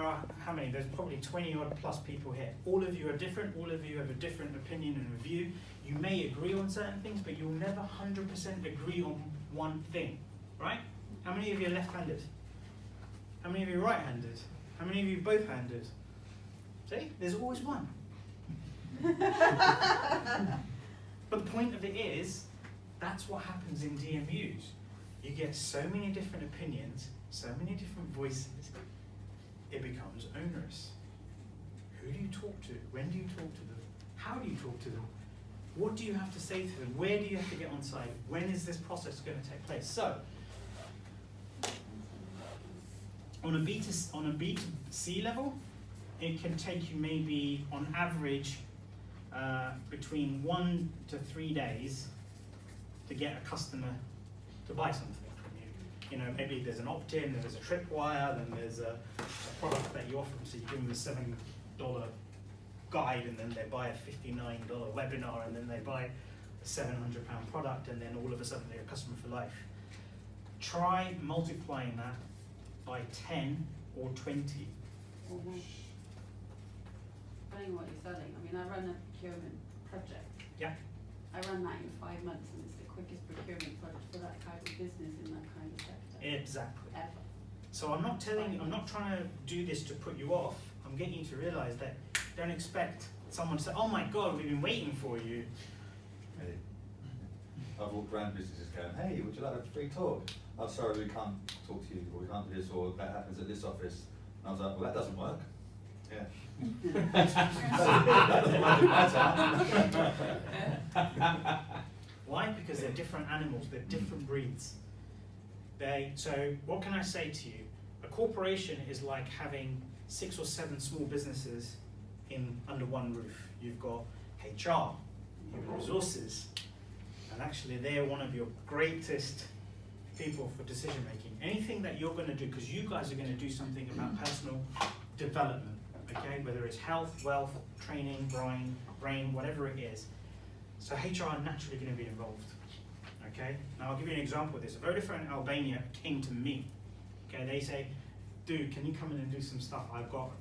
are, how many? There's probably 20 odd plus people here. All of you are different, all of you have a different opinion and view. You may agree on certain things, but you'll never 100% agree on one thing, right? How many of you are left-handed? How many of you are right-handed? How many of you are both-handed? See, there's always one. But the point of it is, that's what happens in DMUs. You get so many different opinions, so many different voices, it becomes onerous. Who do you talk to? When do you talk to them? How do you talk to them? What do you have to say to them? Where do you have to get on site? When is this process going to take place? So, on a B2C level, it can take you maybe, on average, between 1 to 3 days to get a customer to buy something from you. You know, maybe there's an opt-in, there's a tripwire, then there's a product that you offer them, so you give them a $7 guide, and then they buy a $59 webinar, and then they buy a £700 product, and then all of a sudden they're a customer for life. Try multiplying that by 10 or 20. Depending on what you're selling. I mean, I run a procurement project. Yeah. I run that in 5 months, and it's the quickest procurement project for that type of business in that kind of sector. Exactly. Ever. So I'm not telling you, I'm not trying to do this to put you off. I'm getting you to realize that don't expect someone to say, oh my God, we've been waiting for you. Hey. I've walked around businesses going, hey, would you like a free talk? Oh, sorry, we can't talk to you, or we can't do this, or that happens at this office. And I was like, well, that doesn't work. Yeah. That doesn't work in my town. Why? Because they're different animals, they're different breeds. So what can I say to you? A corporation is like having 6 or 7 small businesses under one roof. You've got HR, human resources, and actually they're one of your greatest people for decision making. Anything that you're going to do, because you guys are going to do something about personal development, okay? Whether it's health, wealth, training, brain, whatever it is. So HR are naturally going to be involved, okay? Now I'll give you an example of this. Vodafone Albania came to me, okay? They say, dude, can you come in and do some stuff? I've got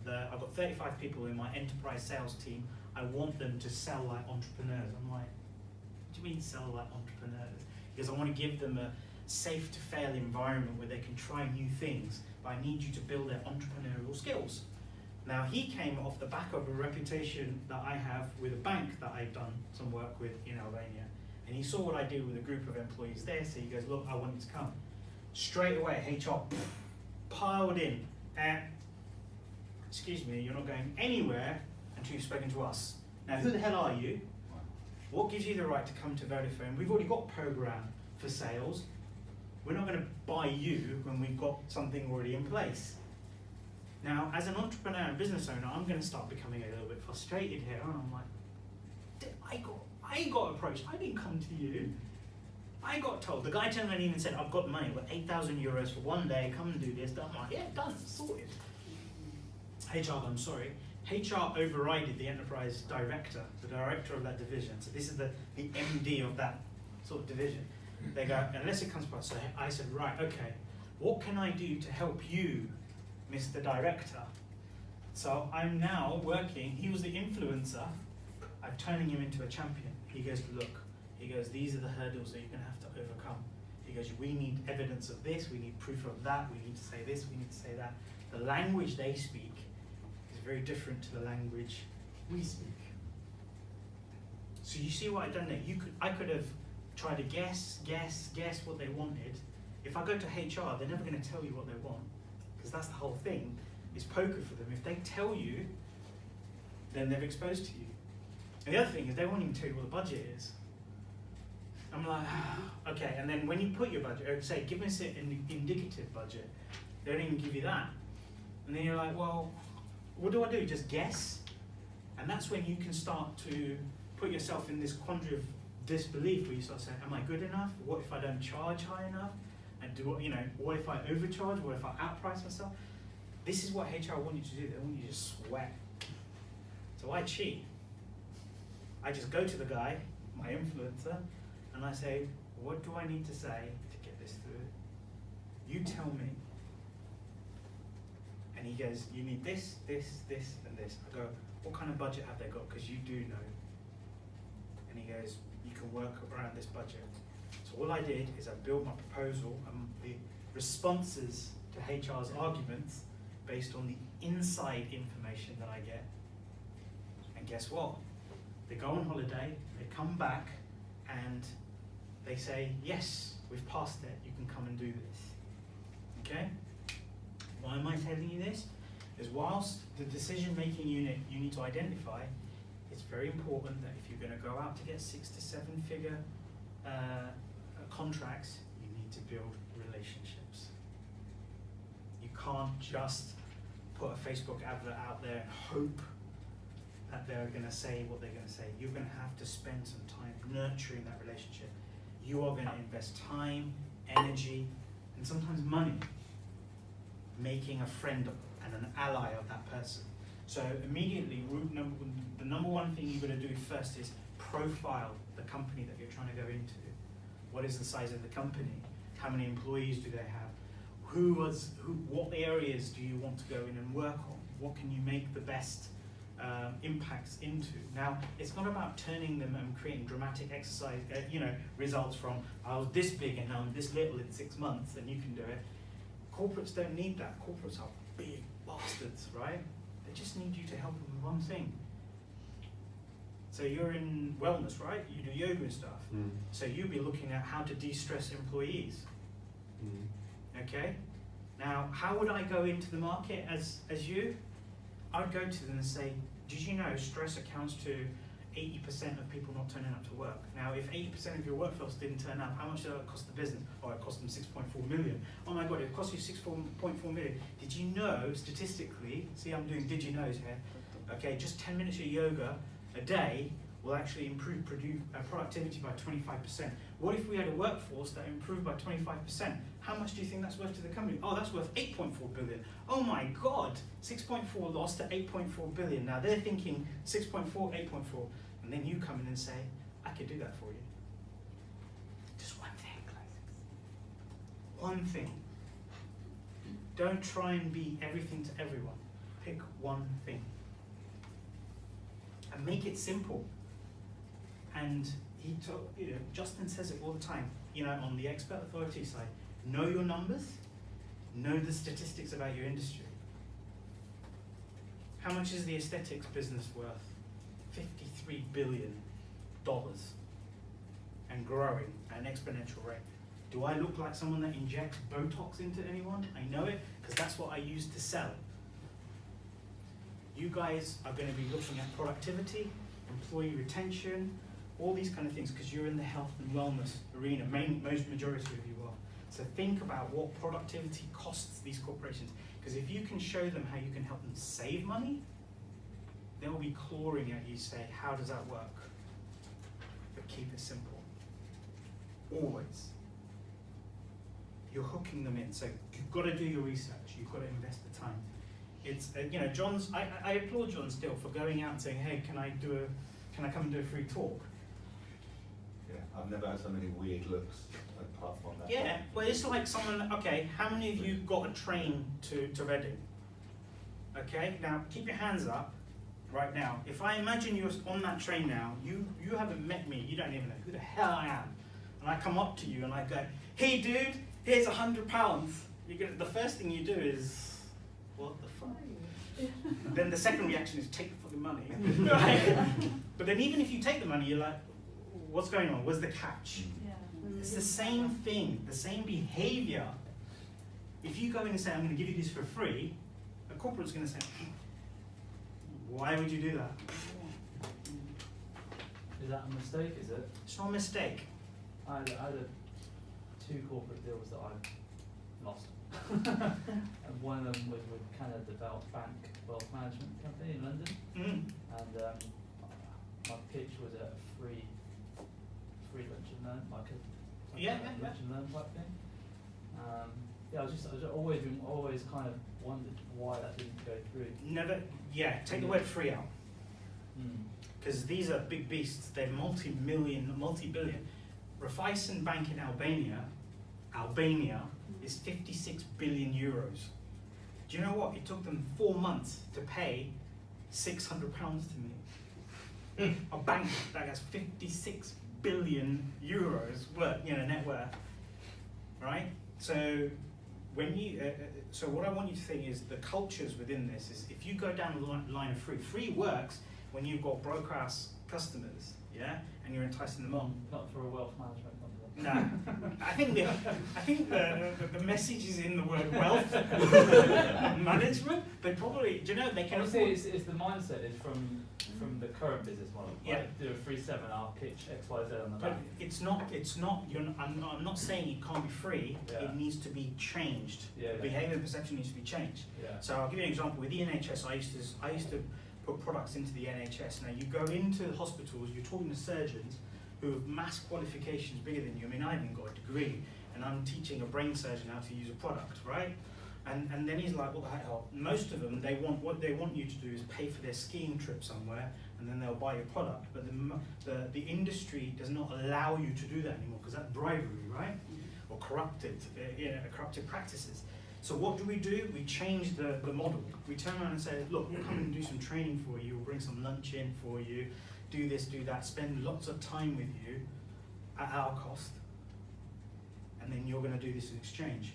35 people in my enterprise sales team. I want them to sell like entrepreneurs. I'm like, what do you mean sell like entrepreneurs? Because I want to give them a safe to fail environment where they can try new things, but I need you to build their entrepreneurial skills. Now he came off the back of a reputation that I have with a bank that I've done some work with in Albania, and he saw what I did with a group of employees there, so he goes, look, I want you to come. Straight away, HR piled in, excuse me, you're not going anywhere until you've spoken to us. Now who the hell are you? What gives you the right to come to Vodafone? We've already got a program for sales. We're not going to buy you when we've got something already in place. Now, as an entrepreneur and business owner, I'm going to start becoming a little bit frustrated here. And I'm like, I got approached. I didn't come to you. I got told. The guy turned around and even said, I've got money. I've got 8,000 euros for one day. Come and do this. I'm like, yeah, done. Sorted. HR, I'm sorry. HR overrided the enterprise director, the director of that division. So this is the MD of that sort of division. They go, unless it comes by. So I said, right, okay, what can I do to help you, Mr. Director? So I'm now working, he was the influencer, I'm turning him into a champion. He goes, look, he goes, these are the hurdles that you're going to have to overcome. He goes, we need evidence of this, we need proof of that, we need to say this, we need to say that. The language they speak is very different to the language we speak. So you see what I've done there? I could have tried to guess what they wanted. If I go to HR, they're never going to tell you what they want, because that's the whole thing. It's poker for them. If they tell you, then they're exposed to you. And the other thing is they won't even tell you what the budget is. I'm like, okay, and then when you put your budget, or say, give us an indicative budget, they don't even give you that. And then you're like, well, what do I do? Just guess? And that's when you can start to put yourself in this quandary of disbelief, where you start saying, am I good enough? What if I don't charge high enough? And what if I overcharge? What if I outprice myself? This is what HR want you to do. They want you to sweat. So I cheat. I just go to the guy, my influencer, and I say, what do I need to say to get this through? You tell me. And he goes, you need this, this, this, and this. I go, what kind of budget have they got? Because you do know. And he goes, you can work around this budget. So all I did is I built my proposal and the responses to HR's arguments based on the inside information that I get. And guess what? They go on holiday, they come back, and they say, yes, we've passed it, you can come and do this. Okay? Why am I telling you this? Is whilst the decision-making unit you need to identify, it's very important that if you're going to go out to get 6 to 7 figure contracts, you need to build relationships. You can't just put a Facebook advert out there and hope that they're going to say what they're going to say. You're going to have to spend some time nurturing that relationship. You are going to invest time, energy, and sometimes money making a friend and an ally of that person. So immediately, the number one thing you've got to do first is profile the company that you're trying to go into. What is the size of the company? How many employees do they have? What areas do you want to go in and work on? What can you make the best impacts into? Now, it's not about turning them and creating dramatic exercise, results from, I was this big and now I'm this little in 6 months and you can do it. Corporates don't need that. Corporates are big bastards, right? They just need you to help them with one thing. So you're in wellness, right? You do yoga and stuff. Mm. So you'll be looking at how to de-stress employees. Mm. Okay? Now, how would I go into the market as you? I would go to them and say, did you know stress accounts to 80% of people not turning up to work? Now, if 80% of your workforce didn't turn up, how much did it cost the business? Oh, it cost them 6.4 million. Oh my God, it cost you 6.4 million. Did you know, statistically, see I'm doing did you knows here, okay, just 10 minutes of yoga a day will actually improve productivity by 25%. What if we had a workforce that improved by 25%? How much do you think that's worth to the company? Oh, that's worth 8.4 billion. Oh my God, 6.4 lost to 8.4 billion. Now they're thinking 6.4, 8.4. And then you come in and say, I could do that for you. Just one thing. One thing. Don't try and be everything to everyone. Pick one thing. And make it simple. And Justin says it all the time, on the expert authority side, know your numbers, know the statistics about your industry. How much is the aesthetics business worth? $53 billion and growing at an exponential rate. Do I look like someone that injects Botox into anyone? I know it because that's what I use to sell. You guys are going to be looking at productivity, employee retention, all these kind of things because you're in the health and wellness arena, most majority of you are. So think about what productivity costs these corporations, because if you can show them how you can help them save money, they'll be clawing at you, say, how does that work? But keep it simple. Always. You're hooking them in, so you've got to do your research, you've got to invest the time. It's, John's, I applaud John still for going out and saying, hey, can I come and do a free talk? Yeah, I've never had so many weird looks apart from that. Yeah, well, it's like someone, okay, how many of you got a train to Reading? Okay, now keep your hands up right now. If I imagine you're on that train now, you haven't met me, you don't even know who the hell I am. And I come up to you and I go, hey dude, here's £100. The first thing you do is, what the fuck? Then the second reaction is take the fucking money. Right? But then even if you take the money, you're like, what's going on? What's the catch? Yeah. It's the same thing, the same behavior. If you go in and say, I'm going to give you this for free, a corporate's going to say, why would you do that? Is that a mistake, is it? It's not a mistake. I had 2 corporate deals that I lost. And one of them was with Canada Developed Bank Wealth Management Company in London. Mm. And my pitch was a free lunch and learn, like a lunch and learn type thing. I was always kind of wondered why that didn't go through. Take the word free out. Mm. Because these are big beasts, they're multi-billion. Raiffeisen Bank in Albania is 56 billion euros. Do you know what? It took them 4 months to pay £600 to me. A bank that has 56 billion euros worth, net worth, right? So when you, so what I want you to think is the cultures within this is if you go down the line of free works when you've got broke ass customers, yeah, and you're enticing them on. Not for a wealth management company. No, I think the message is in the word wealth management. They probably, do you know, they can Obviously, afford. it's the mindset is from the current business model. Yeah. Like, do a free seminar, pitch X, Y, Z on the But back. it's not. I'm not saying it can't be free. Yeah. It needs to be changed. Yeah, yeah. Behaviour and perception needs to be changed. Yeah. So I'll give you an example. With the NHS, I used to put products into the NHS. Now you go into hospitals, you're talking to surgeons who have mass qualifications bigger than you. I mean, I haven't got a degree, and I'm teaching a brain surgeon how to use a product, right? And then he's like, what the hell? Most of them, what they want you to do is pay for their skiing trip somewhere, and then they'll buy your product. But the industry does not allow you to do that anymore because that's bribery, right? Or corrupted practices. So what do? We change the model. We turn around and say, look, we'll come and do some training for you, we'll bring some lunch in for you, do this, do that, spend lots of time with you at our cost, and then you're going to do this in exchange.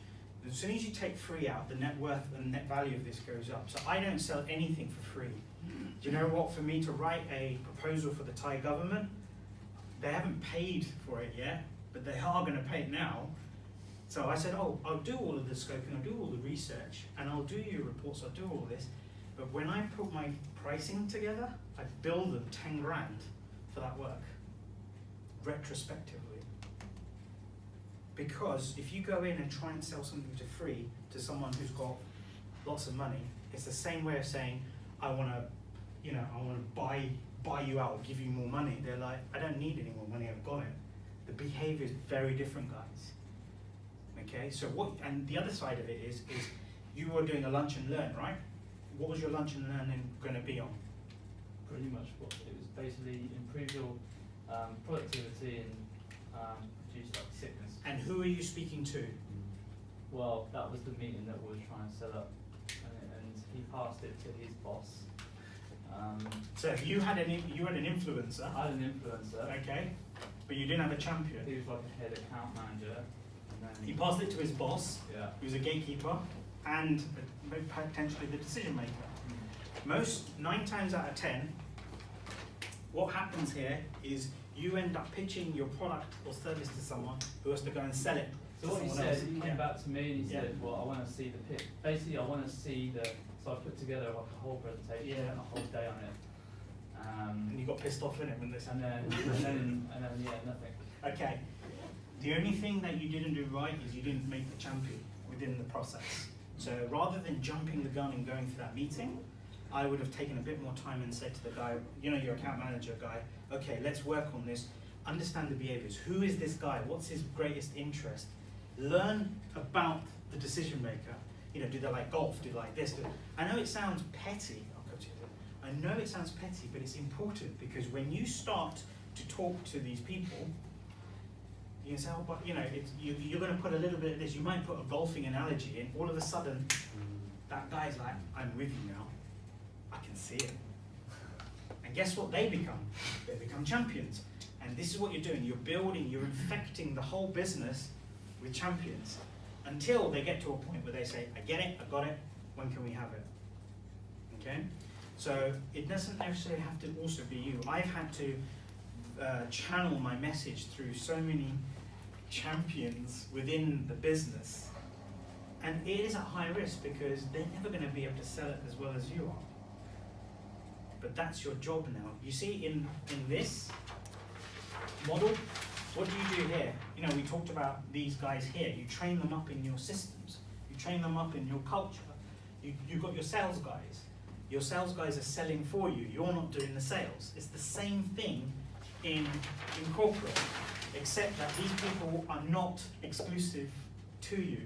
As soon as you take free out, the net worth and net value of this goes up. So I don't sell anything for free. Do you know what? For me to write a proposal for the Thai government, they haven't paid for it yet, but they are going to pay it now. So I said, oh, I'll do all of the scoping, I'll do all the research, and I'll do your reports, I'll do all this. But when I put my pricing together, I bill them 10 grand for that work, retrospectively. Because if you go in and try and sell something for free to someone who's got lots of money, it's the same way of saying, I want to buy you out, give you more money. They're like, I don't need any more money, I've got it. The behavior is very different, guys. Okay, so and the other side of it is you were doing a lunch and learn, right? What was your lunch and learning going to be on? Pretty much what it was basically improve your productivity and reduce like sickness. And who are you speaking to? Well, that was the meeting that we were trying to set up, and he passed it to his boss. So you had an influencer. I had an influencer. Okay, but you didn't have a champion. He was like a head account manager. And then He passed it to his boss, yeah. who's a gatekeeper, and potentially the decision maker. Most 9 times out of 10, what happens here is you end up pitching your product or service to someone who has to go and sell it. So what he someone said, else. he came back to me and he Yeah. said, well, I want to see the pitch. Basically, I want to see the. So I put together like a whole presentation Yeah. and a whole day on it. And you got pissed off in it when they said And then yeah, nothing. Okay. The only thing that you didn't do right is you didn't make the champion within the process. So rather than jumping the gun and going to that meeting, I would have taken a bit more time and said to the guy, your account manager guy, okay, let's work on this, understand the behaviors. Who is this guy? What's his greatest interest? Learn about the decision maker. Do they like golf? Do they like this? I know it sounds petty. I know it sounds petty, but it's important because when you start to talk to these people, you can say, oh, but you're going to put a little bit of this. You might put a golfing analogy in. All of a sudden, that guy's like, I'm with you now. I can see it. And guess what they become? They become champions. And this is what you're doing. You're infecting the whole business with champions until they get to a point where they say, I get it, I got it, when can we have it? Okay? So it doesn't necessarily have to also be you. I've had to channel my message through so many champions within the business. And it is at high risk because they're never going to be able to sell it as well as you are. But that's your job now. You see, in this model, what do you do here? We talked about these guys here. You train them up in your systems. You train them up in your culture. You've got your sales guys. Your sales guys are selling for you. You're not doing the sales. It's the same thing in corporate, except that these people are not exclusive to you.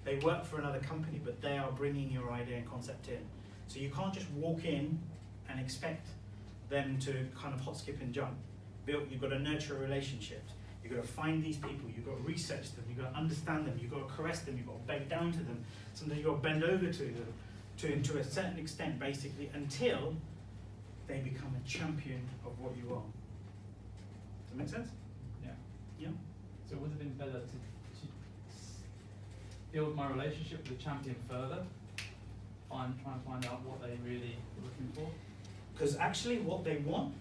They work for another company, but they are bringing your idea and concept in. So you can't just walk in and expect them to kind of hop, skip, and jump. You've got to nurture relationships. You've got to find these people, you've got to research them, you've got to understand them, you've got to caress them, you've got to bend down to them, sometimes you've got to bend over to them, to a certain extent basically, until they become a champion of what you are. Does that make sense? Yeah. Yeah? So would it have been better to build my relationship with the champion further, try and find out what they really are looking for? Because actually what they want,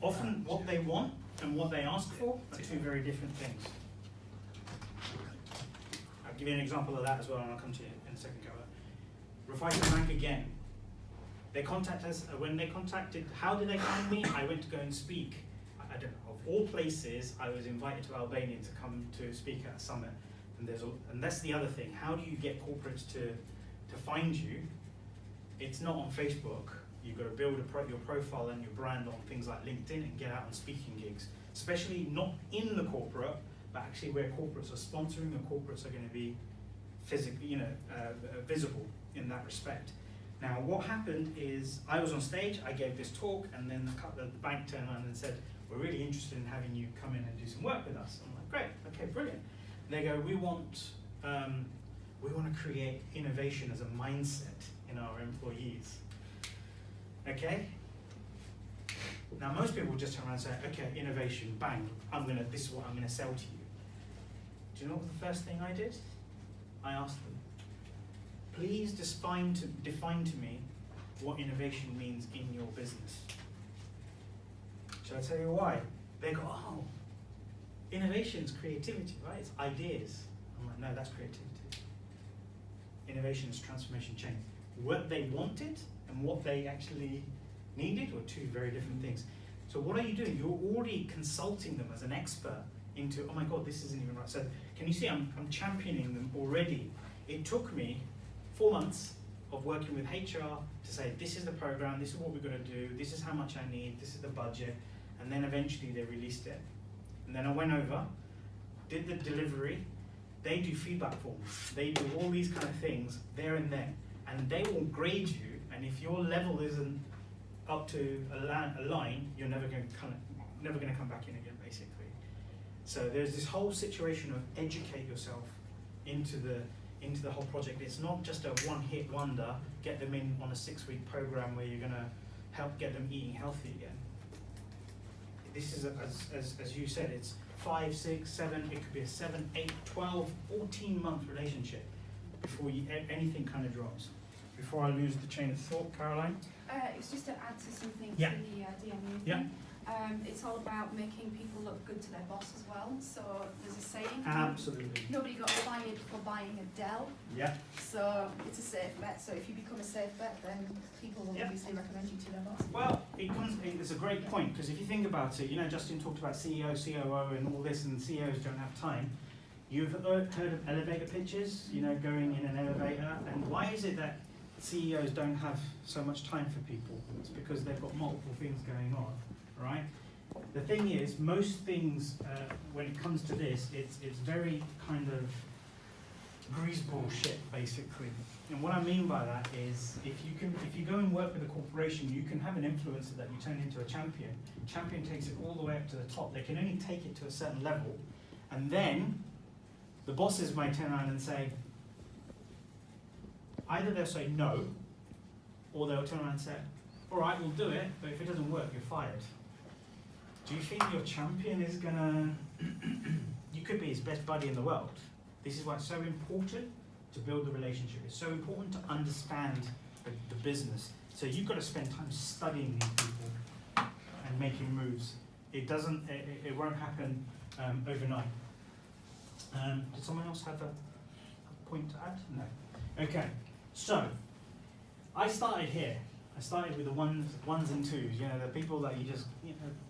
often what they want and what they ask for are two very different things. I'll give you an example of that as well, and I'll come to you in a second, Raiffeisen Bank again. They contact us, when they contacted, how did they find me? I went to go and speak. I don't know, of all places, I was invited to Albania to come to speak at a summit. And that's the other thing. How do you get corporates to find you? It's not on Facebook. You've got to build your profile and your brand on things like LinkedIn and get out on speaking gigs, especially not in the corporate, but actually where corporates are sponsoring, the corporates are going to be physically, visible in that respect. Now, what happened is I was on stage, I gave this talk, and then the bank turned around and said, "We're really interested in having you come in and do some work with us." I'm like, "Great, okay, brilliant." And they go, "We want to create innovation as a mindset in our employees." Okay? Now most people just turn around and say, "Okay, innovation, bang, this is what I'm gonna sell to you." Do you know what the first thing I did? I asked them, "Please define to me what innovation means in your business." Shall I tell you why? They go, "Oh, innovation is creativity, right? It's ideas." I'm like, "No, that's creativity. Innovation is transformation change." What they wanted and what they actually needed were two very different things. So what are you doing? You're already consulting them as an expert into, "Oh my God, this isn't even right." So can you see I'm championing them already? It took me 4 months of working with HR to say, "This is the program, this is what we're going to do, this is how much I need, this is the budget," and then eventually they released it. And then I went over, did the delivery. They do feedback forms, they do all these kind of things there and then, and they will grade you. And if your level isn't up to a line, you're never going to come back in again, basically. So there's this whole situation of educate yourself into the whole project. It's not just a one-hit wonder. Get them in on a 6-week program where you're going to help get them eating healthy again. This is as you said, it's 5, 6, 7. It could be a 7, 8, 12, 14-month relationship before anything kind of drops. Before I lose the chain of thought, Caroline? It's just to add to something Yeah. to the DMU Yeah. thing. It's all about making people look good to their boss as well. So there's a saying, Absolutely. nobody got fired for buying a Dell. Yeah. So it's a safe bet. So if you become a safe bet, then people will Yeah. obviously recommend you to their boss. Well, it's a great point, because if you think about it, Justin talked about CEO, COO and all this, and CEOs don't have time. You've heard of elevator pitches, going in an elevator, and why is it that CEOs don't have so much time for people? It's because they've got multiple things going on, right? The thing is, most things, when it comes to this, it's very kind of greaseball shit, basically. And what I mean by that is, if you go and work with a corporation, you can have an influencer that you turn into a champion. Champion takes it all the way up to the top. They can only take it to a certain level, and then the bosses might turn around and say, either they'll say no, or they'll turn around and say, "All right, we'll do it, but if it doesn't work, you're fired." Do you think your champion is gonna, you could be his best buddy in the world. This is why it's so important to build the relationship. It's so important to understand the business. So you've got to spend time studying these people and making moves. It won't happen overnight. Did someone else have a point to add? No. Okay. So, I started here. I started with the ones and twos, the people that you just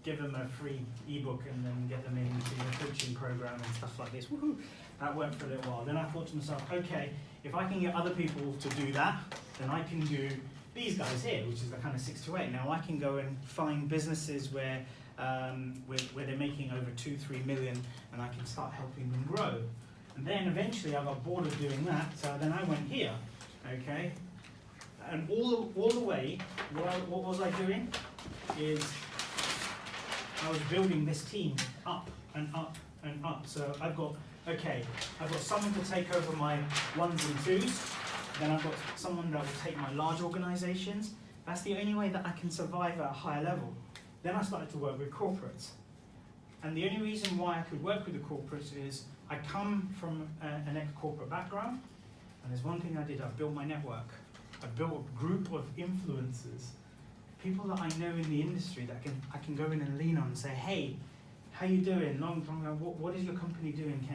give them a free ebook and then get them into your coaching program and stuff like this. Woohoo! That worked for a little while. Then I thought to myself, okay, if I can get other people to do that, then I can do these guys here, which is the kind of 6 to 8. Now I can go and find businesses where they're making over 2-3 million, and I can start helping them grow. And then eventually I got bored of doing that, so then I went here, okay? And all the way, what was I doing? Is I was building this team up and up and up. So I've got someone to take over my ones and twos. Then I've got someone that will take my large organizations. That's the only way that I can survive at a higher level. Then I started to work with corporates. And the only reason why I could work with the corporates is I come from an ex-corporate background, and there's one thing I did, I built my network. I built a group of influencers, people that I know in the industry that I can go in and lean on and say, hey, how you doing? What is your company doing?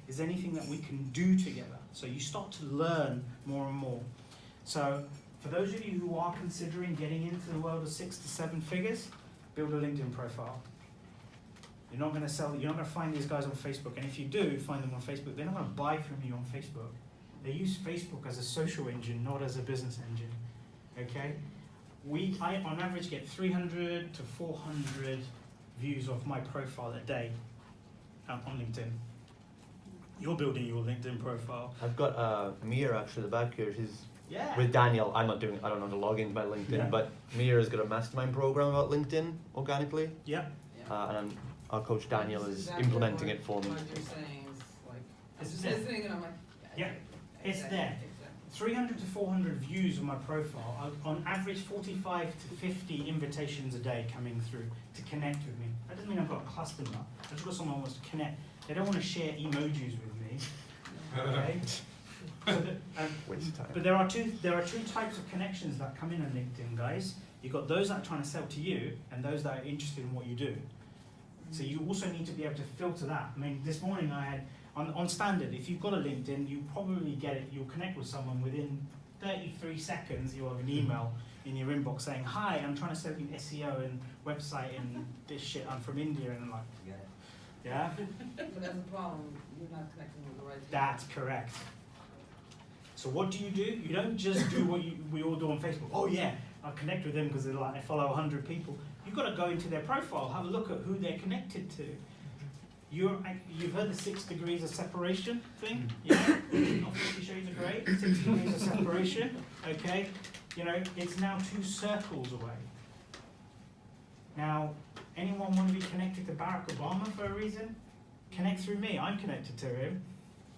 Is there anything that we can do together? So you start to learn more and more. So for those of you who are considering getting into the world of 6 to 7 figures, build a LinkedIn profile. You're not going to find these guys on Facebook. And if you do find them on Facebook, they're not going to buy from you on Facebook. They use Facebook as a social engine, not as a business engine. Okay? I on average get 300 to 400 views of my profile a day on LinkedIn. You're building your LinkedIn profile. I've got Mia actually at the back here. She's Yeah. with Daniel. I don't know how to log into my LinkedIn, Yeah. but Mia has got a mastermind program about LinkedIn organically, Yeah. and our coach Daniel This is exactly implementing what- it for me. What you're saying is like, I'm It's just there. listening and I'm like, Yeah, it's exactly, there. exactly. 300 to 400 views on my profile. On average, 45 to 50 invitations a day coming through to connect with me. That doesn't mean I've got a customer. I've just got someone who wants to connect. They don't want to share emojis with me. Okay? Waste of time. But there are two types of connections that come in on LinkedIn, guys. You've got those that are trying to sell to you, and those that are interested in what you do. So you also need to be able to filter that. I mean, this morning I had on standard. If you've got a LinkedIn, you probably get it. You'll connect with someone within 33 seconds. You'll have an email in your inbox saying, "Hi, I'm trying to sell you SEO and website and this shit. I'm from India," and I'm like, yeah. But that's a problem, you're not connecting with the right people. That's correct. So what do? You don't just do what we all do on Facebook. Oh yeah, I'll connect with them because they follow 100 people. You've got to go into their profile, have a look at who they're connected to. You've heard the 6 degrees of separation thing? Yeah? Not 50 Shades of Grey, 6 degrees of separation. Okay? It's now 2 circles away. Now, anyone want to be connected to Barack Obama for a reason? Connect through me. I'm connected to him.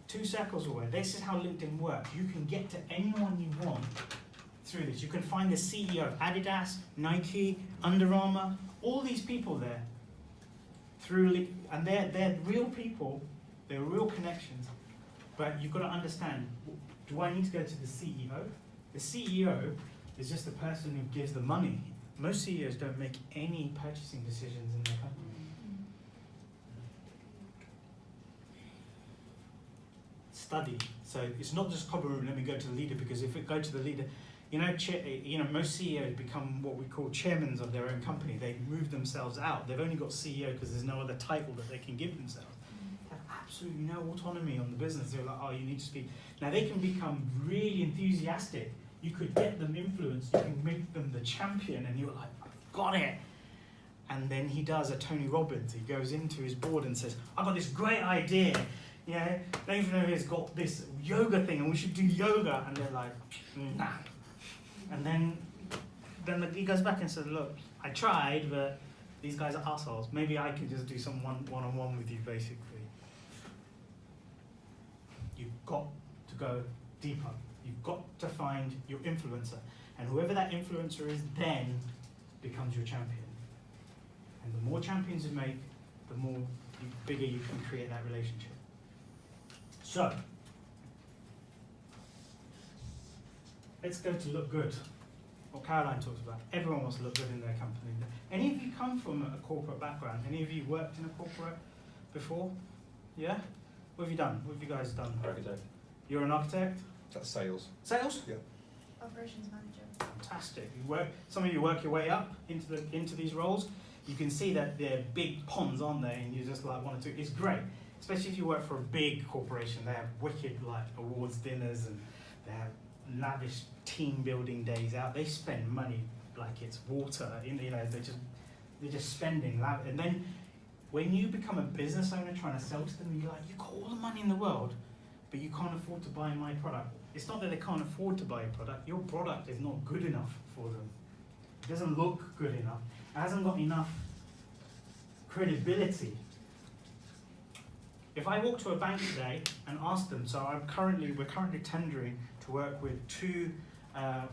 2 circles away. This is how LinkedIn works. You can get to anyone you want through this. You can find the CEO of Adidas, Nike, Under Armour, all these people there. And they're real people, they're real connections. But you've got to understand, do I need to go to the CEO? The CEO is just the person who gives the money. Most CEOs don't make any purchasing decisions in their company. Study. So it's not just cobble room, let me go to the leader, because if it go to the leader, most CEOs become what we call chairmen of their own company. They move themselves out. They've only got CEO because there's no other title that they can give themselves. They have absolutely no autonomy on the business. They're like, oh, you need to speak. Now they can become really enthusiastic. You could get them influenced. You can make them the champion, and you're like, I've got it. And then he does a Tony Robbins. He goes into his board and says, I've got this great idea. Yeah, don't even know he's got this yoga thing, and we should do yoga. And they're like, nah. And then he goes back and says, look, I tried, but these guys are assholes. Maybe I can just do some one-on-one with you, basically. You've got to go deeper. You've got to find your influencer. And whoever that influencer is then becomes your champion. And the more champions you make, the bigger you can create that relationship. So, let's go to look good. What Caroline talks about. Everyone wants to look good in their company. Any of you come from a corporate background? Any of you worked in a corporate before? Yeah? What have you done? What have you guys done? Architect. You're an architect? That's sales. Sales? Yeah. Operations manager. Fantastic. Some of you work your way up into these roles. You can see that they're big ponds, aren't they? And you just want to. It's great, especially if you work for a big corporation. They have wicked awards dinners, and they have lavish team building days out. They spend money like it's water. They're just spending. And then when you become a business owner trying to sell to them, you're like, you've got all the money in the world, but you can't afford to buy my product. It's not that they can't afford to buy your product. Your product is not good enough for them. It doesn't look good enough. It hasn't got enough credibility. If I walk to a bank today and ask them, so we're currently tendering to work with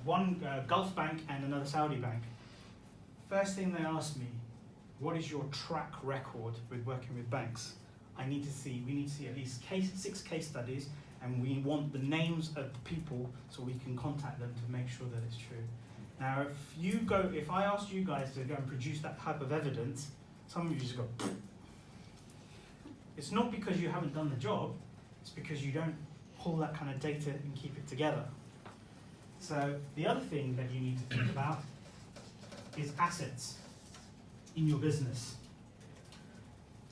one Gulf bank and another Saudi bank. First thing they ask me, what is your track record with working with banks? We need to see at least 6 case studies, and we want the names of the people so we can contact them to make sure that it's true. Now, if I asked you guys to go and produce that type of evidence, some of you just go, pfft. It's not because you haven't done the job, it's because you don't pull that kind of data and keep it together. So the other thing that you need to think about is assets in your business.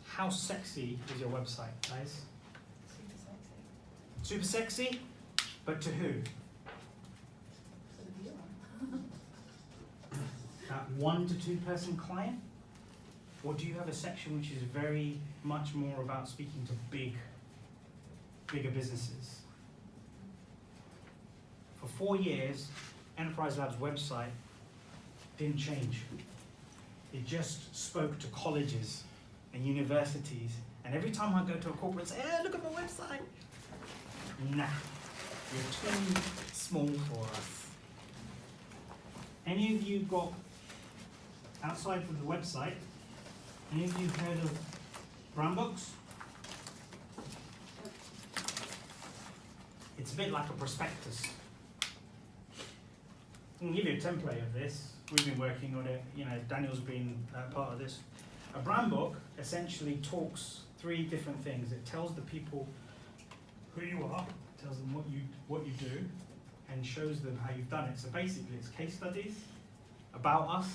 How sexy is your website, guys? Super sexy. Super sexy, but to who? For the viewer. That 1 to 2 person client? Or do you have a section which is very much more about speaking to bigger businesses? For 4 years, Enterprise Lab's website didn't change. It just spoke to colleges and universities. And every time I go to a corporate and say, hey, look at my website. Nah, you're too small for us. Any of you got, outside from the website, any of you heard of brown books? It's a bit like a prospectus. I can give you a template of this. We've been working on it. Daniel's been part of this. A brand book essentially talks 3 different things. It tells the people who you are, tells them what you do, and shows them how you've done it. So basically, it's case studies about us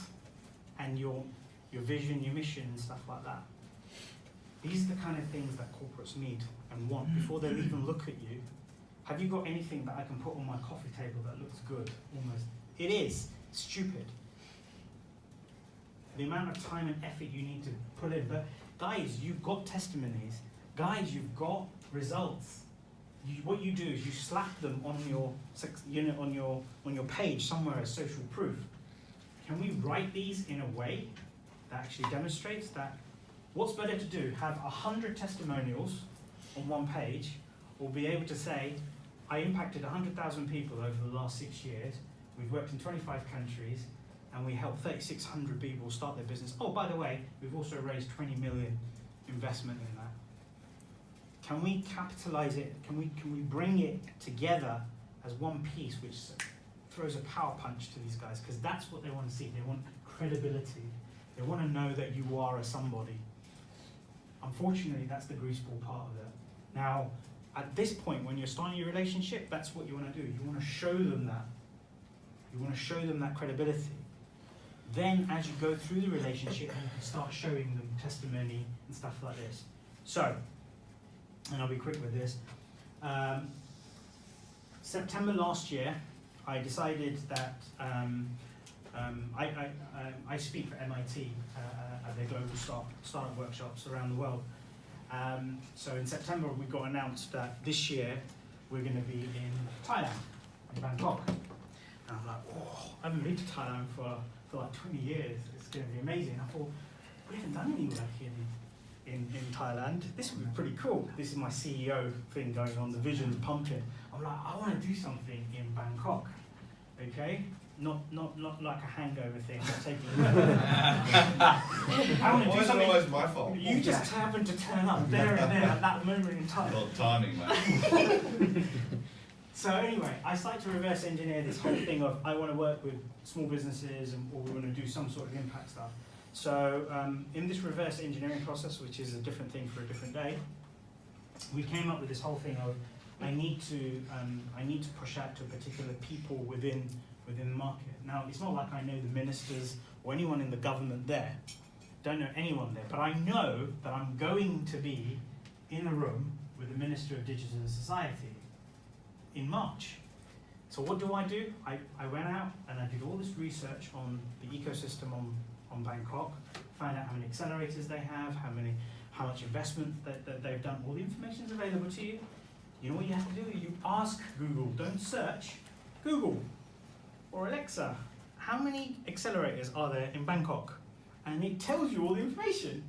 and your vision, your mission, and stuff like that. These are the kind of things that corporates need and want before they'll even look at you. Have you got anything that I can put on my coffee table that looks good? Almost. It is stupid. The amount of time and effort you need to put in. But guys, you've got testimonies. Guys, you've got results. What you do is you slap them on your page somewhere as social proof. Can we write these in a way that actually demonstrates that? What's better to do? Have 100 testimonials on one page, or be able to say, I impacted 100,000 people over the last 6 years. We've worked in 25 countries, and we helped 3,600 people start their business. Oh, by the way, we've also raised 20 million investment in that. Can we capitalize it? Can we bring it together as one piece, which throws a power punch to these guys? Because that's what they want to see. They want credibility. They want to know that you are a somebody. Unfortunately, that's the greaseball part of it. Now, at this point, when you're starting your relationship, that's what you want to do. You want to show them that. You want to show them that credibility. Then, as you go through the relationship, you can start showing them testimony and stuff like this. So, and I'll be quick with this. September last year, I decided that I speak for MIT at their global startup workshops around the world. So in September, we got announced that this year we're going to be in Thailand, in Bangkok. And I'm like, oh, I haven't been to Thailand for like 20 years. It's going to be amazing. I thought, we haven't done any work in Thailand. This would be pretty cool. This is my CEO thing going on, the vision pumping. I'm like, I want to do something in Bangkok. Okay? Not like a hangover thing. I want to do something. Always my fault. You just happened to turn up there and there at that moment in time. Not timing, mate. So anyway, I started to reverse engineer this whole thing of I want to work with small businesses or we want to do some sort of impact stuff. So in this reverse engineering process, which is a different thing for a different day, we came up with this whole thing of I need to push out to particular people within the market. Now, it's not like I know the ministers or anyone in the government there. Don't know anyone there, but I know that I'm going to be in a room with the Minister of Digital Society in March. So what do? I went out and I did all this research on the ecosystem on Bangkok, find out how many accelerators they have, how much investment that they've done. All the information is available to you. You know what you have to do? You ask Google, don't search. Google or Alexa, how many accelerators are there in Bangkok? And it tells you all the information.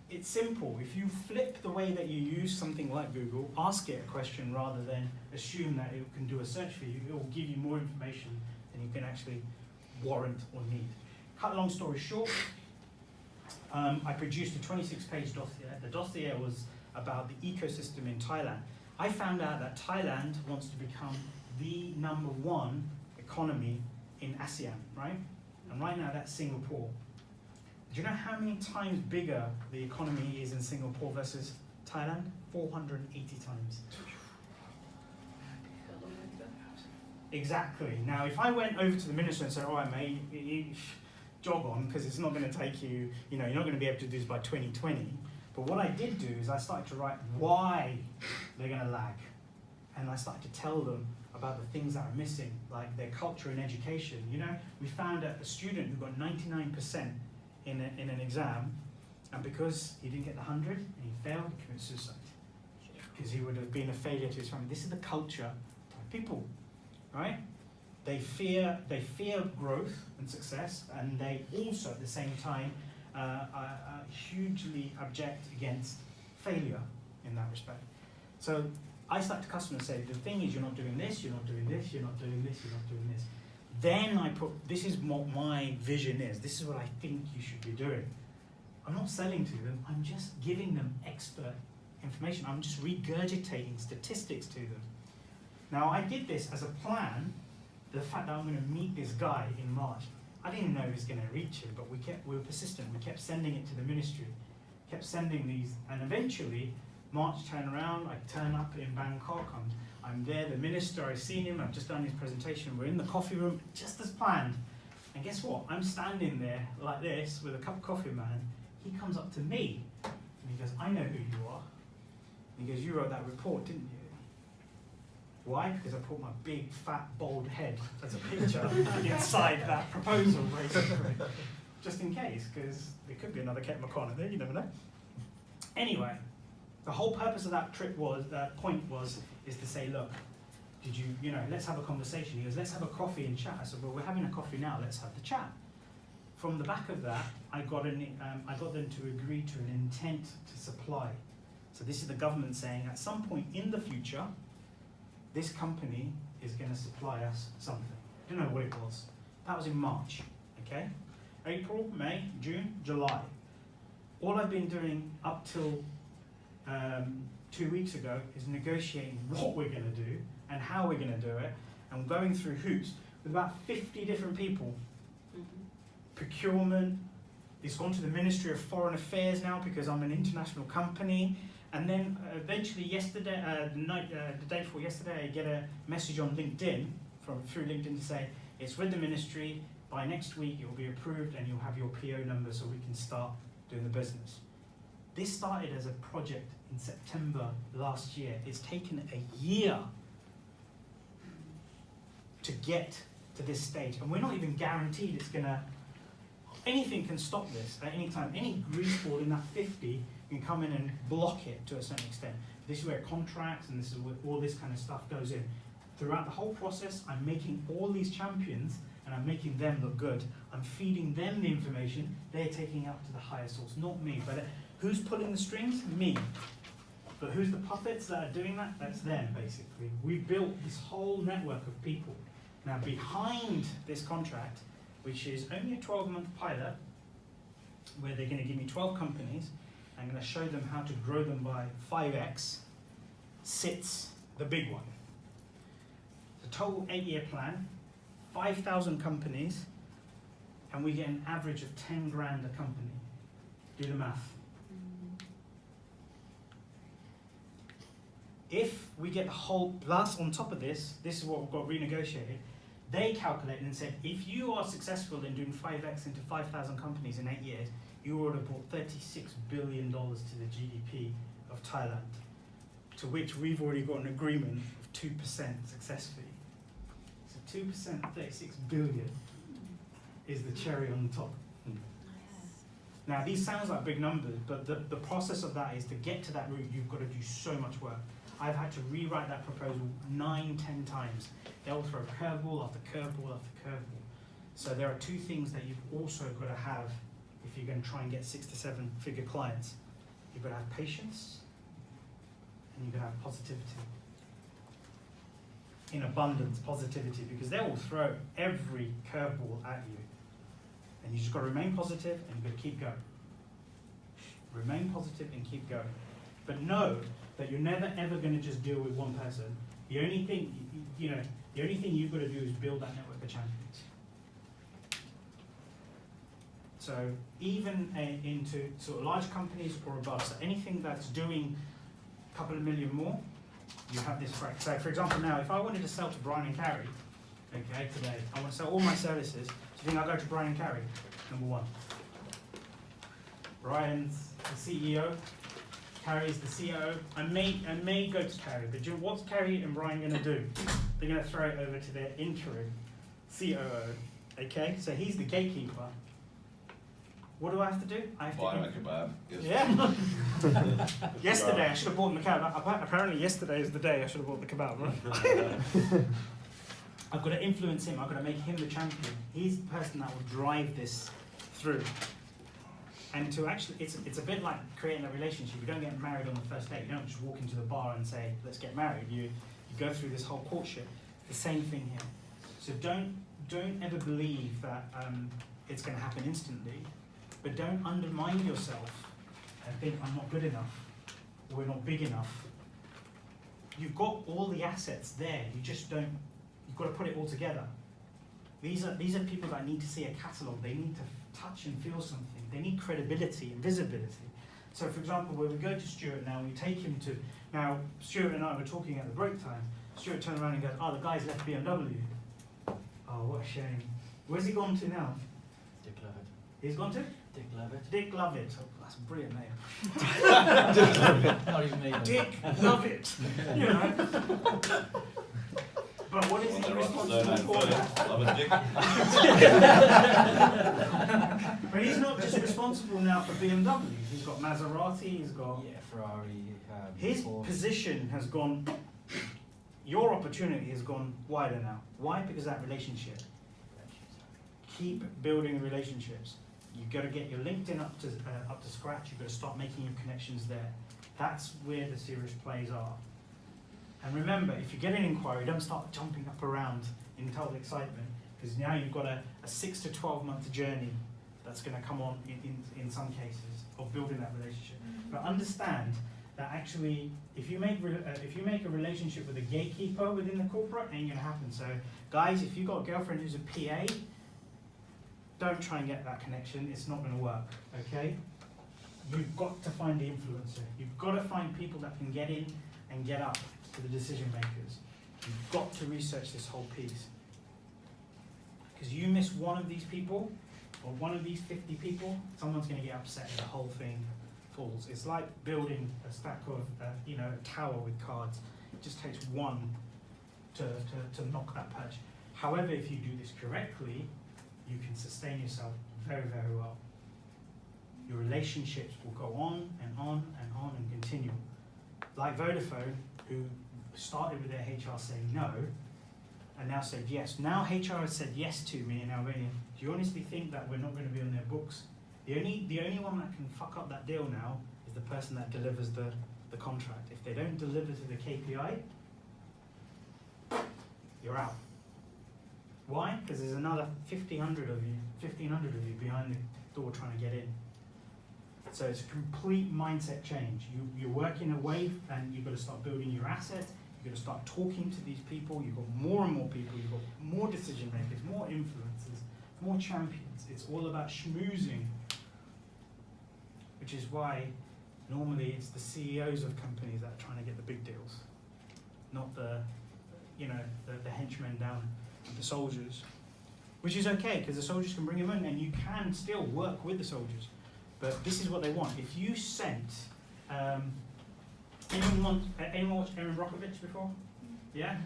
it's simple. If you flip the way that you use something like Google, ask it a question rather than assume that it can do a search for you, it will give you more information than you can actually warrant or need. Cut a long story short, I produced a 26-page dossier. The dossier was about the ecosystem in Thailand. I found out that Thailand wants to become the #1 economy in ASEAN, right? And right now that's Singapore. Do you know how many times bigger the economy is in Singapore versus Thailand? 480 times. Exactly. Now, if I went over to the minister and said, all right, mate, jog on, because it's not going to take you, you're not going to be able to do this by 2020. But what I did do is I started to write why they're going to lag. And I started to tell them about the things that are missing, like their culture and education. We found a student who got 99% in an exam, and because he didn't get the 100 and he failed, he committed suicide. Because he would have been a failure to his family. This is the culture of people, right? They fear growth and success, and they also at the same time hugely object against failure in that respect. So I start to customers say, the thing is, you're not doing this, you're not doing this, you're not doing this, you're not doing this. Then I put, this is what my vision is, this is what I think you should be doing. I'm not selling to them, I'm just giving them expert information. I'm just regurgitating statistics to them. Now, I did this as a plan, the fact that I'm going to meet this guy in March. I didn't know he was going to reach him, but we were persistent. We kept sending it to the ministry, kept sending these, and eventually, March turned around, I turn up in Bangkok, I'm there, the minister, I've seen him, I've just done his presentation, we're in the coffee room, just as planned. And guess what? I'm standing there like this with a cup of coffee, man. He comes up to me, and he goes, I know who you are. And he goes, you wrote that report, didn't you? Why? Because I put my big, fat, bald head as a picture inside that proposal, basically. Just in case, because there could be another Kate McConnell there, you never know. Anyway, the whole purpose of that trip was, is to say, look, did you, let's have a conversation. He goes, let's have a coffee and chat. I said, well, we're having a coffee now, let's have the chat. From the back of that, I got them to agree to an intent to supply. So this is the government saying, at some point in the future, this company is going to supply us something. I don't know what it was. That was in March, okay? April, May, June, July. All I've been doing up till 2 weeks ago is negotiating what we're going to do and how we're going to do it, and going through hoops with about 50 different people. Procurement, it's gone to the Ministry of Foreign Affairs now because I'm an international company. And then eventually yesterday, the day before yesterday, I get a message on LinkedIn, through LinkedIn to say, it's with the ministry, by next week it will be approved and you'll have your PO number so we can start doing the business. This started as a project in September last year. It's taken a year to get to this stage. And we're not even guaranteed it's gonna, anything can stop this at any time. Any grease ball in that 50 can come in and block it to a certain extent. This is where contracts and this is where all this kind of stuff goes in. Throughout the whole process, I'm making all these champions and I'm making them look good. I'm feeding them the information, they're taking out to the higher source, not me. But who's pulling the strings? Me. But who's the puppets that are doing that? That's them, basically. We built this whole network of people. Now, behind this contract, which is only a 12-month pilot, where they're going to give me 12 companies, I'm going to show them how to grow them by 5x, sits the big one. The total 8-year plan, 5,000 companies, and we get an average of 10 grand a company. Do the math. If we get the whole, plus on top of this, this is what we've got renegotiated, they calculated and said, if you are successful in doing 5x into 5,000 companies in 8 years, you would have brought $36 billion to the GDP of Thailand, to which we've already got an agreement of 2% success fee. So 2%, 36 billion is the cherry on the top. Now, these sounds like big numbers, but the process of that is to get to that route, you've got to do so much work. I've had to rewrite that proposal 9, 10 times. They'll throw curveball after curveball after curveball. So there are two things that you've also got to have if you're going to try and get 6 to 7 figure clients. you've got to have patience, and you've got to have positivity. In abundance, positivity, because they will throw every curveball at you. And you just got to remain positive and you've got to keep going. Remain positive and keep going. But know that you're never ever going to just deal with one person. The only thing, the only thing you've got to do is build that network of champions. So even into sort of large companies or above, so anything that's doing a couple of million more, you have this practice. So for example now, if I wanted to sell to Brian and Carrie, okay, today, I want to sell all my services, do you think I'll go to Brian and Carrie? Number one. Brian's the CEO, Carrie's the COO. I may go to Carrie, but what's Carrie and Brian going to do? They're going to throw it over to their interim COO, okay? So he's the gatekeeper. What do I have to do? I have Buy to... him a kebab. Yeah. Yesterday, I should have bought him a kebab. Apparently yesterday is the day I should have bought the kebab, right? I've got to influence him. I've got to make him the champion. He's the person that will drive this through. And to actually, it's a bit like creating a relationship. You don't get married on the first date. You don't just walk into the bar and say, let's get married. You go through this whole courtship. The same thing here. So don't ever believe that it's going to happen instantly. But don't undermine yourself and think, I'm not good enough, or we're not big enough. You've got all the assets there, you just don't, you've got to put it all together. These are people that need to see a catalogue, they need to touch and feel something, they need credibility and visibility. So for example, when we go to Stuart now, we take him to, now Stuart and I were talking at the break time, Stuart turned around and goes, oh, the guy's left BMW. Oh, what a shame. Where's he gone to now? Dick Lovett. He's gone to? Dick Lovett. Dick Lovett. Oh, that's a brilliant name. Dick Lovett. Not even me. Dick Lovett. You know. But what is he responsible for? Love a dick. But he's not just responsible now for BMW. He's got Maserati. He's got. Yeah, Ferrari. His Porsche. position has gone. Your opportunity has gone wider now. Why? Because of that relationship. Keep building relationships. You've got to get your LinkedIn up to scratch. You've got to start making your connections there. That's where the serious plays are. And remember, if you get an inquiry, don't start jumping up around in total excitement, because now you've got a 6 to 12 month journey that's going to come on in some cases of building that relationship. But understand that actually, if you make a relationship with a gatekeeper within the corporate, it ain't going to happen. So, guys, if you've got a girlfriend who's a PA, don't try and get that connection. It's not going to work, okay? You've got to find the influencer. You've got to find people that can get in and get up to the decision makers. You've got to research this whole piece. Because you miss one of these people, or one of these 50 people, someone's going to get upset and the whole thing falls. It's like building a stack of, a tower with cards. It just takes one to knock that perch. However, if you do this correctly, you can sustain yourself very, very well. Your relationships will go on and on and on and continue. Like Vodafone, who started with their HR saying no, and now said yes. Now HR has said yes to me in Albania. Do you honestly think that we're not going to be on their books? The only one that can fuck up that deal now is the person that delivers the contract. If they don't deliver to the KPI, you're out. Why? Because there's another 1,500 of you behind the door trying to get in. So it's a complete mindset change. You're working away, and you've got to start building your assets. You've got to start talking to these people. You've got more and more people. You've got more decision makers, more influencers, more champions. It's all about schmoozing, which is why normally it's the CEOs of companies that are trying to get the big deals, not the henchmen down. The soldiers, which is okay because the soldiers can bring them in and you can still work with the soldiers, but this is what they want. If you sent anyone watched Erin Brockovich before? Yeah?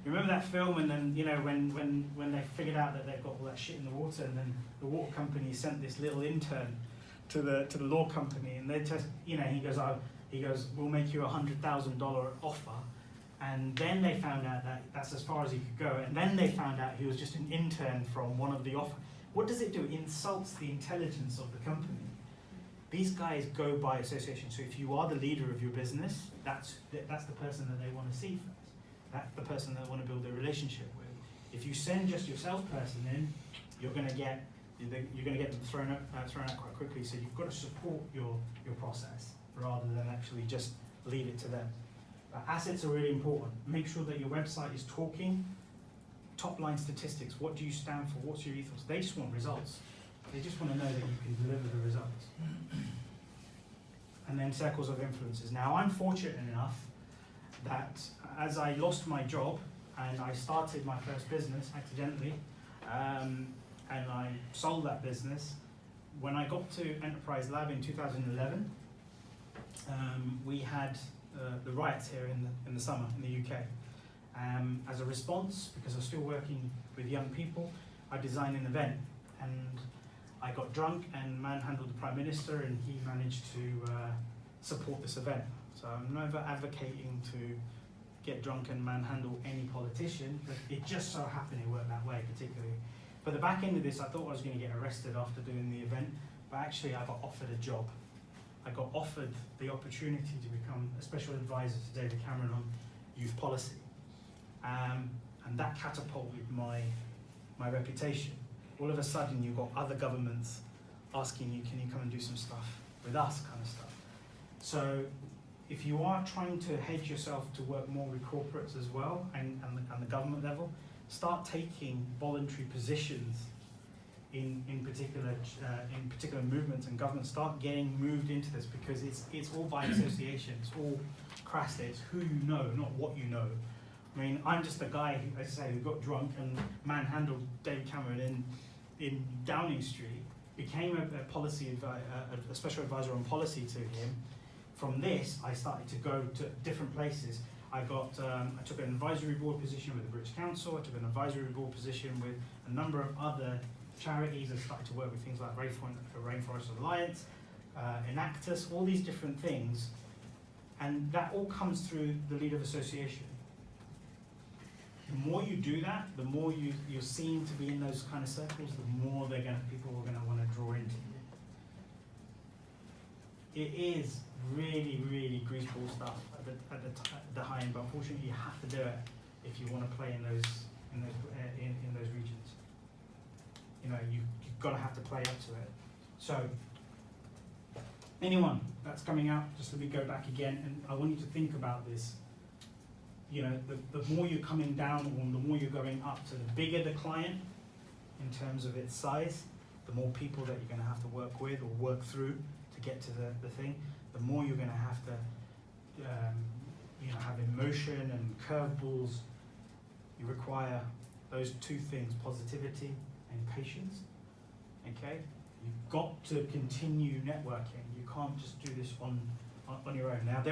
Remember that film? And then when they figured out that they've got all that shit in the water, and then the water company sent this little intern to the law company, and they just he goes we'll make you $100,000 offer. And then they found out that that's as far as he could go. And then they found out he was just an intern from one of the What does it do? It insults the intelligence of the company. These guys go by association. So if you are the leader of your business, that's the person that they want to see first. That's the person that they want to build a relationship with. If you send just your salesperson in, you're going to get them thrown out quite quickly. So you've got to support your process rather than actually just leave it to them. Assets are really important. Make sure that your website is talking. Top line statistics. What do you stand for? What's your ethos? They just want results. They just want to know that you can deliver the results. And then circles of influences. Now, I'm fortunate enough that as I lost my job and I started my first business accidentally, and I sold that business, when I got to Enterprise Lab in 2011, we had the riots here in the summer in the UK. As a response, because I was still working with young people, I designed an event, and I got drunk and manhandled the Prime Minister, and he managed to support this event. So I'm never advocating to get drunk and manhandle any politician, but it just so happened it worked that way particularly. But the back end of this, I thought I was going to get arrested after doing the event, but actually I got offered a job. I got offered the opportunity to become a special advisor to David Cameron on youth policy. And that catapulted my reputation. All of a sudden you've got other governments asking you, can you come and do some stuff with us, kind of stuff. So if you are trying to hedge yourself to work more with corporates as well and the government level, start taking voluntary positions in particular movements and governments. Start getting moved into this, because it's all by association. It's all crass. It's who you know, not what you know. I mean, I'm just a guy who, as I say, who got drunk and manhandled David Cameron in Downing Street, became a special advisor on policy to him. From this, I started to go to different places. I took an advisory board position with the British Council. I took an advisory board position with a number of other charities. I started to work with things like Rainforest Alliance, Enactus, all these different things. And that all comes through the leader of association. The more you do that, the more you're seen to be in those kind of circles, the more people are going to want to draw into you. It is really, really greaseball stuff at the high end, but unfortunately you have to do it if you want to play in those regions. You know, you've got to have to play up to it. So, anyone that's coming out, just let me go back again, and I want you to think about this. You know, the more you're coming down, or the more you're going up, so the bigger the client in terms of its size, the more people that you're going to have to work with or work through to get to the thing, the more you're going to have to have emotion and curveballs. You require those two things, positivity and patience. Okay? You've got to continue networking. You can't just do this on your own. Now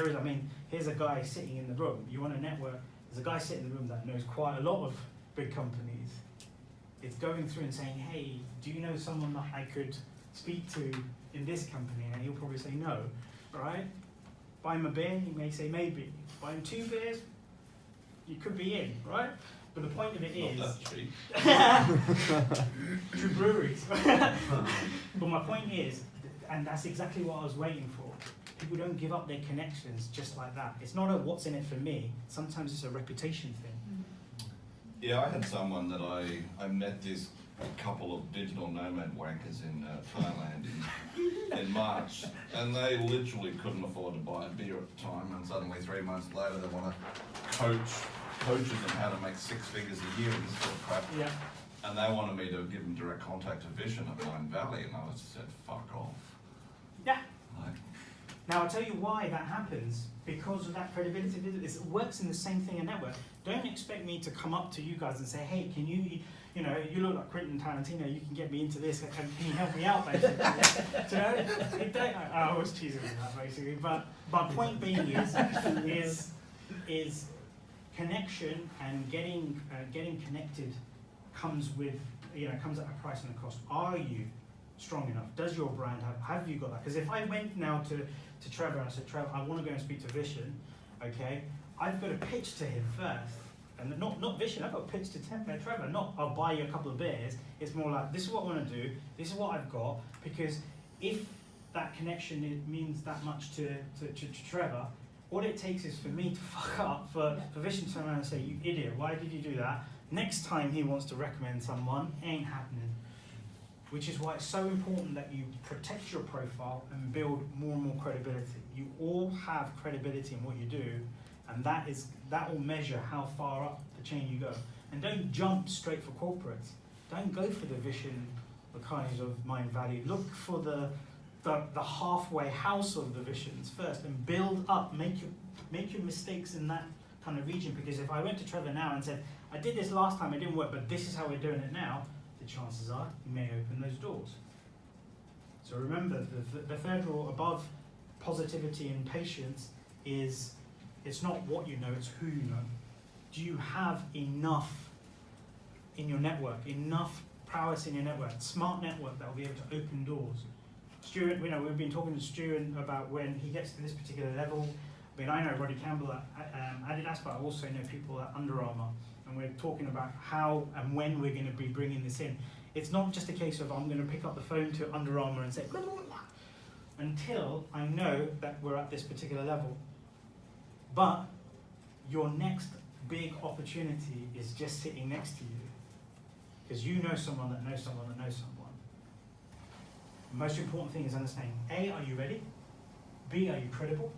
here's a guy sitting in the room. You want to network, there's a guy sitting in the room that knows quite a lot of big companies. It's going through and saying, hey, do you know someone that I could speak to in this company? And he'll probably say no, right? Buy him a beer, he may say maybe. Buy him 2 beers, you could be in, right? But the point of it is... Not that cheap. True breweries. But my point is, and that's exactly what I was waiting for, people don't give up their connections just like that. It's not a what's in it for me, sometimes it's a reputation thing. Yeah, I had someone that I met this couple of digital nomad wankers in Thailand in March, and they literally couldn't afford to buy a beer at the time, and suddenly 3 months later they want to coaches on how to make 6 figures a year and this sort of crap. Yeah. And they wanted me to give them direct contact to Vision at Pine Valley, and I just said, fuck off. Yeah. Like, Now I'll tell you why that happens, because of that credibility. It works in the same thing in network. Don't expect me to come up to you guys and say, hey, can you look like Quentin Tarantino, you can get me into this, can you help me out, basically? I was teasing with that, basically. But my point being is connection, and getting connected comes at a price and a cost. Are you strong enough? Does your brand have you got that? Because if I went now to Trevor and I said, Trevor, I want to go and speak to Vision, okay, I've got to pitch to him first. And not Vision, I've got to pitch to Trevor, not I'll buy you a couple of beers. It's more like, this is what I want to do, this is what I've got, because if that connection means that much to Trevor, all it takes is for me to fuck up, for Vishen to turn around and say, you idiot, why did you do that? Next time he wants to recommend someone, ain't happening. Which is why it's so important that you protect your profile and build more and more credibility. You all have credibility in what you do, and that will measure how far up the chain you go. And don't jump straight for corporates. Don't go for the Vishen, the kinds of mind value. Look for the halfway house of the Vishens first, and build up. Make your mistakes in that kind of region. Because if I went to Trevor now and said, I did this last time, it didn't work, but this is how we're doing it now, the chances are you may open those doors. So remember, the third rule above positivity and patience is it's not what you know, it's who you know. Do you have enough in your network, enough prowess in your network, smart network that will be able to open doors? Stuart, we've been talking to Stuart about when he gets to this particular level. I mean, I know Roddy Campbell at Adidas, but I also know people at Under Armour, and we're talking about how and when we're going to be bringing this in. It's not just a case of I'm going to pick up the phone to Under Armour and say, blah, blah, blah, until I know that we're at this particular level. But your next big opportunity is just sitting next to you, because you know someone that knows someone that knows someone. The most important thing is understanding, A, are you ready? B, are you credible?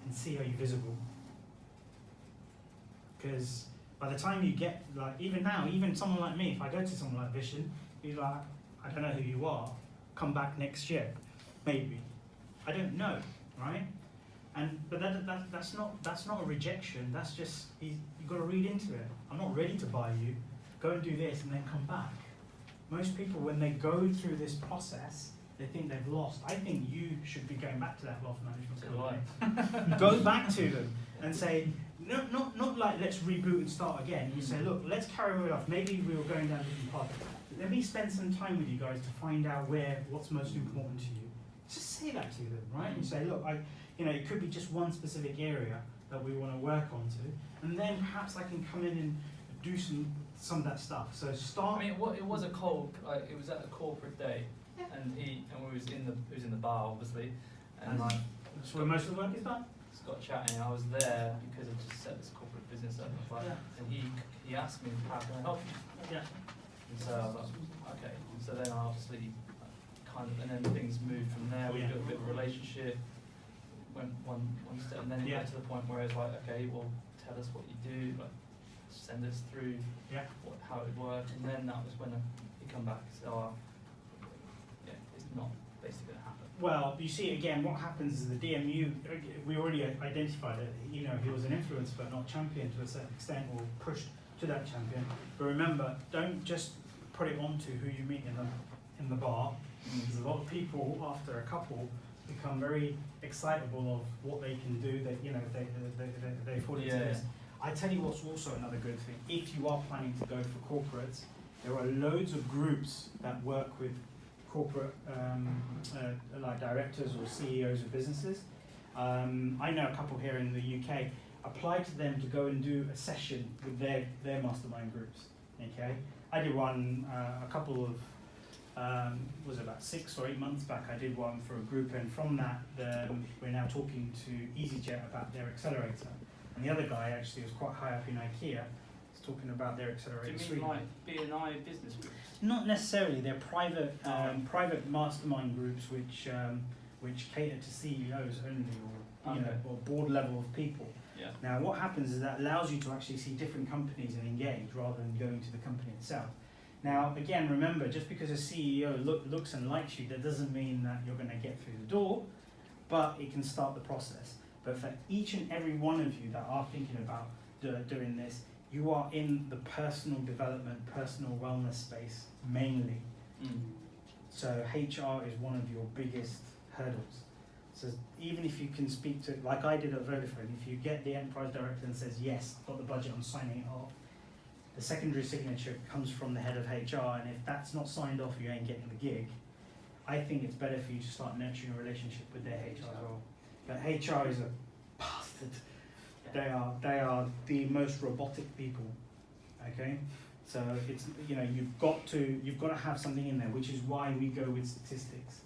And C, are you visible? Because by the time you get, like, even now, even someone like me, if I go to someone like Vishen, he's like, I don't know who you are, come back next year, maybe. I don't know, right? But that's not a rejection, that's just, you've got to read into it. I'm not ready to buy you, go and do this and then come back. Most people, when they go through this process, they think they've lost. I think you should be going back to that wealth management company. Go back to them and say, not like let's reboot and start again. You say, look, let's carry it off. Maybe we were going down a different path. Let me spend some time with you guys to find out what's most important to you. Just say that to them, right? You say, look, it could be just one specific area that we want to work on to, and then perhaps I can come in and do some of that stuff. So start. I mean, it was a cold. It was at a corporate day, and we was in the bar, obviously, and like. That's where most of the work is done. Just got chatting. I was there because I just set this corporate business up, and he asked me how can I help you. Yeah. And so I was like, okay. And so then I obviously and then things moved from there. We built a bit of a relationship. Went one step, and then it got to the point where it's like, okay, well, tell us what you do, like send us through how it would work, and then that was when he come back and said, it's not basically going to happen. Well, you see, again, what happens is the DMU, we already identified it, he was an influence but not champion to a certain extent, or pushed to that champion. But remember, don't just put it onto who you meet in the bar, because a lot of people, after a couple, become very excitable of what they can do, that they fall into this. I tell you what's also another good thing, if you are planning to go for corporates, there are loads of groups that work with corporate like directors or CEOs of businesses. I know a couple here in the UK. Apply to them to go and do a session with their mastermind groups. Okay, I did one a couple of was it about 6 or 8 months back. I did one for a group, and from that we're now talking to EasyJet about their accelerator. And the other guy actually was quite high up in IKEA. He's talking about their accelerator. Do you mean like B&I business groups? Not necessarily. They're private private mastermind groups which cater to CEOs only, or board level of people. Yeah. Now, what happens is that allows you to actually see different companies and engage rather than going to the company itself. Now, again, remember, just because a CEO looks and likes you, that doesn't mean that you're going to get through the door, but it can start the process. But for each and every one of you that are thinking about doing this, you are in the personal development, personal wellness space mainly. So HR is one of your biggest hurdles. So even if you can speak to, like I did at Vodafone, if you get the enterprise director and says, yes, I've got the budget, I'm signing it off, the secondary signature comes from the head of HR, and if that's not signed off, you ain't getting the gig. I think it's better for you to start nurturing a relationship with their HR as well. But HR is a bastard. They are the most robotic people. Okay, so it's you've got to have something in there, which is why we go with statistics.